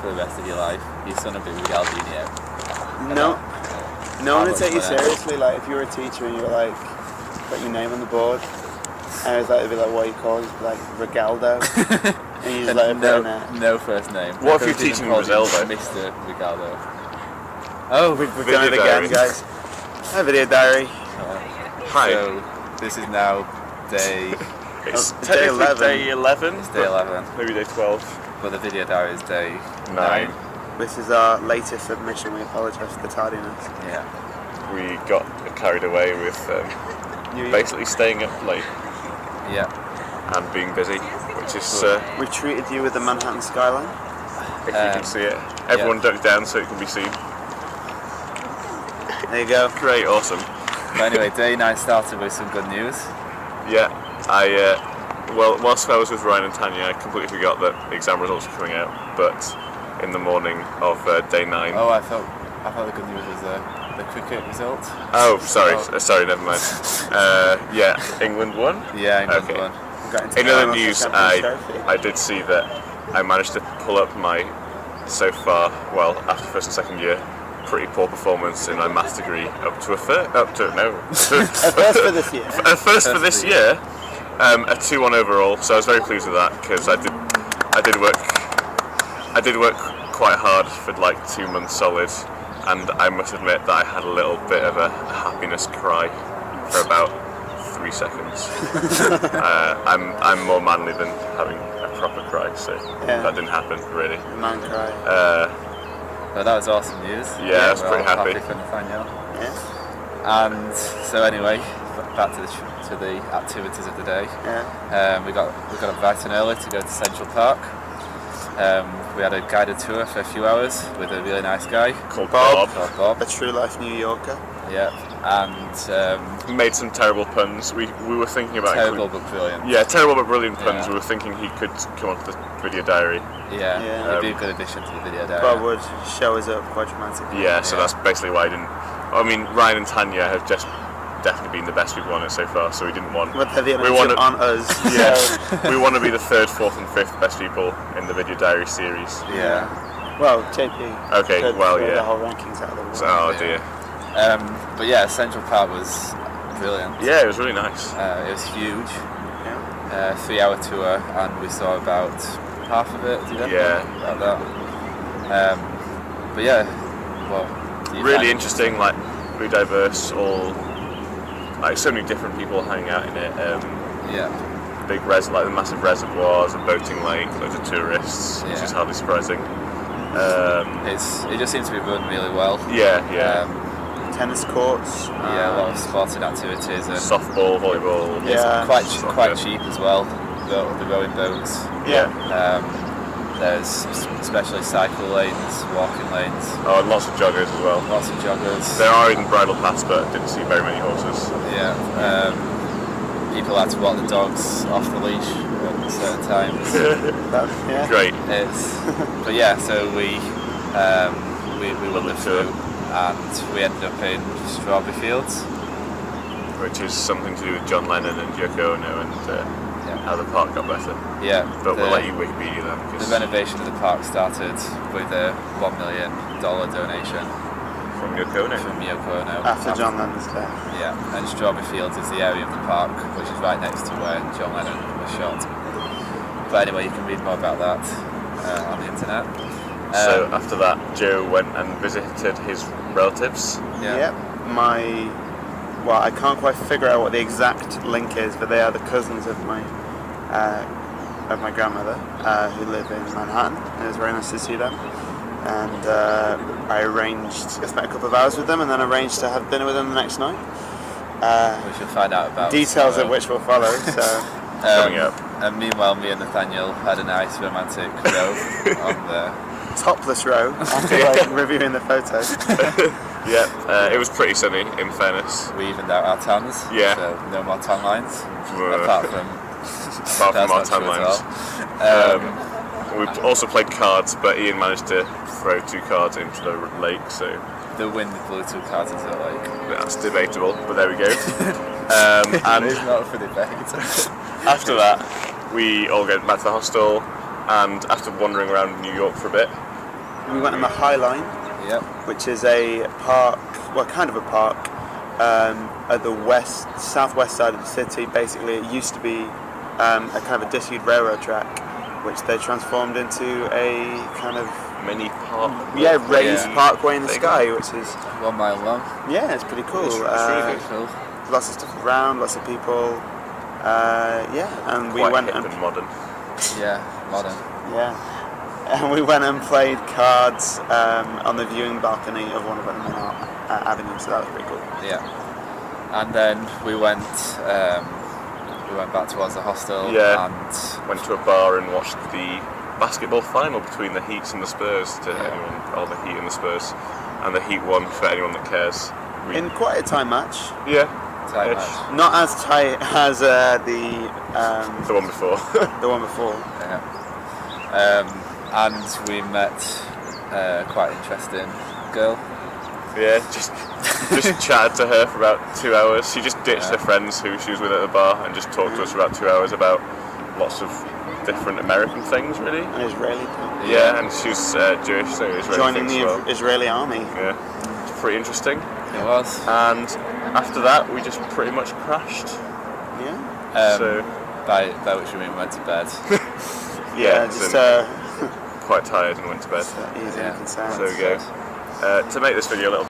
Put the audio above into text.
for the rest of your life, your son would be Ronaldinho. No one would take you seriously. Like if you were a teacher and you were like, put your name on the board, and it was like, it'd be like, what are you called? You'd be like Rigaldo, and you just like no first name. What if you're teaching Brazil though? Mr. Rigaldo. Oh, we've done it again, guys. A video diary. Hi. So this is now day. It's day 11. Day 11. It's day 11. Maybe day 12. But the video diary is day 9. This is our latest submission. We apologise for the tardiness. Yeah. We got carried away with basically staying up late. Yeah. And being busy, which is we treated you with the Manhattan skyline. if you can see it. Everyone ducked down so it can be seen. There you go. Great, awesome. But anyway, day 9 started with some good news. Yeah, whilst I was with Ryan and Tanya, I completely forgot that exam results were coming out. But in the morning of day 9. Oh, I thought the good news was the cricket result. Oh, sorry, never mind. Yeah, England won. Yeah, England won. In other news, I did see that I managed to pull up my so far, well, after first and second year, pretty poor performance in my maths degree up to a first for this year. A first for this year, a 2-1 overall. So I was very pleased with that because I did work quite hard for like 2 months solid, and I must admit that I had a little bit of a happiness cry for about 3 seconds. I'm more manly than having a proper cry, so that didn't happen really. Man cry. But that was awesome news. Yeah, I was pretty happy. For Nathaniel. Yeah. And so anyway, back to the activities of the day. Yeah. We got up bright and early to go to Central Park. We had a guided tour for a few hours with a really nice guy Called Bob. A true life New Yorker. Yeah. And we made some terrible puns. We were thinking about terrible but brilliant. Yeah, terrible but brilliant puns. Yeah. We were thinking he could come onto the video diary. Yeah. It'd be a good addition to the video diary. Bob would show us up quite dramatically. Yeah, so that's basically why I didn't. I mean, Ryan and Tanya have just definitely been the best people on it so far, so we didn't want. But they're the only two on us. Yeah, we want to be the 3rd, 4th, and 5th best people in the video diary series. Yeah. Well, JP. Okay. Well, yeah. The whole rankings out of the way. Oh dear. But yeah, Central Park was brilliant. Yeah, it was really nice. It was huge. Yeah. 3-hour tour, and we saw about half of it. About that. But yeah, well, really interesting, like really diverse, all like so many different people hanging out in it. Big like the massive reservoirs, a boating lake, loads of tourists, which is hardly surprising. It just seems to be run really well. Tennis courts. A lot of sporting activities and softball, volleyball. It's quite cheap as well. The rowing boats. There's especially cycle lanes, walking lanes. Oh, and lots of joggers as well. Lots of joggers. There are even bridle paths, but didn't see very many horses. Yeah. People had to walk the dogs off the leash at certain times. Great. But yeah, so we wandered through, and we ended up in Strawberry Fields, which is something to do with John Lennon and Yoko Ono and how the park got better. Yeah. But we'll let you Wikipedia that. The renovation of the park started with a $1 million donation from Yoko Ono. After John Lennon's death. Yeah, and Strawberry Fields is the area of the park which is right next to where John Lennon was shot. But anyway, you can read more about that on the internet. So after that, Joe went and visited his relatives. I can't quite figure out what the exact link is, but they are the cousins of my grandmother who live in Manhattan. It was very nice to see them. And I spent a couple of hours with them, and then arranged to have dinner with them the next night. We should find out about details of which will follow. So coming up. And meanwhile, me and Nathaniel had a nice romantic row on the topless row after reviewing the photos. It was pretty sunny, in fairness. We evened out our tans. So no more tan lines. Apart from our tan lines. We also played cards, but Ian managed to throw 2 cards into the lake, so the wind blew 2 cards into the lake. That's debatable, but there we go. And it's not for debate. After that, we all went back to the hostel, and after wandering around New York for a bit, We went on the High Line, Yep. which is a park, well, kind of a park, at the southwest side of the city. Basically, it used to be a kind of a disused railroad track, which they transformed into a kind of Mini park. raised parkway in the Big. sky, which is 1 mile long. yeah, it's pretty cool. It's really good. Cool. Lots of stuff around, lots of people. And we Quite went hip and and modern. Yeah, modern. and we went and played cards on the viewing balcony of one of them in our avenue. So that was pretty cool. Yeah. And then we went back towards the hostel. Yeah. And Went to a bar and watched the basketball final between the Heats and the Spurs. To anyone, or the Heat and the Spurs, and the Heat won for anyone that cares. In quite a tight match. Yeah. tight Ish. match. Not as tight as the The one before. the one before. Yeah. And we met a quite interesting girl. Yeah, just chatted to her for about 2 hours. She just ditched her friends who she was with at the bar and just talked to us for about 2 hours about lots of different American things, really. An Israeli thing. Yeah, and she was Jewish, so Israeli Joining things the as well. Israeli army. Yeah, it's pretty interesting. It was. And after that, we just pretty much crashed. Yeah. So By which we mean we went to bed. Yeah, so just quite tired and went to bed. easy Yeah. consent. So we go. To make this video a little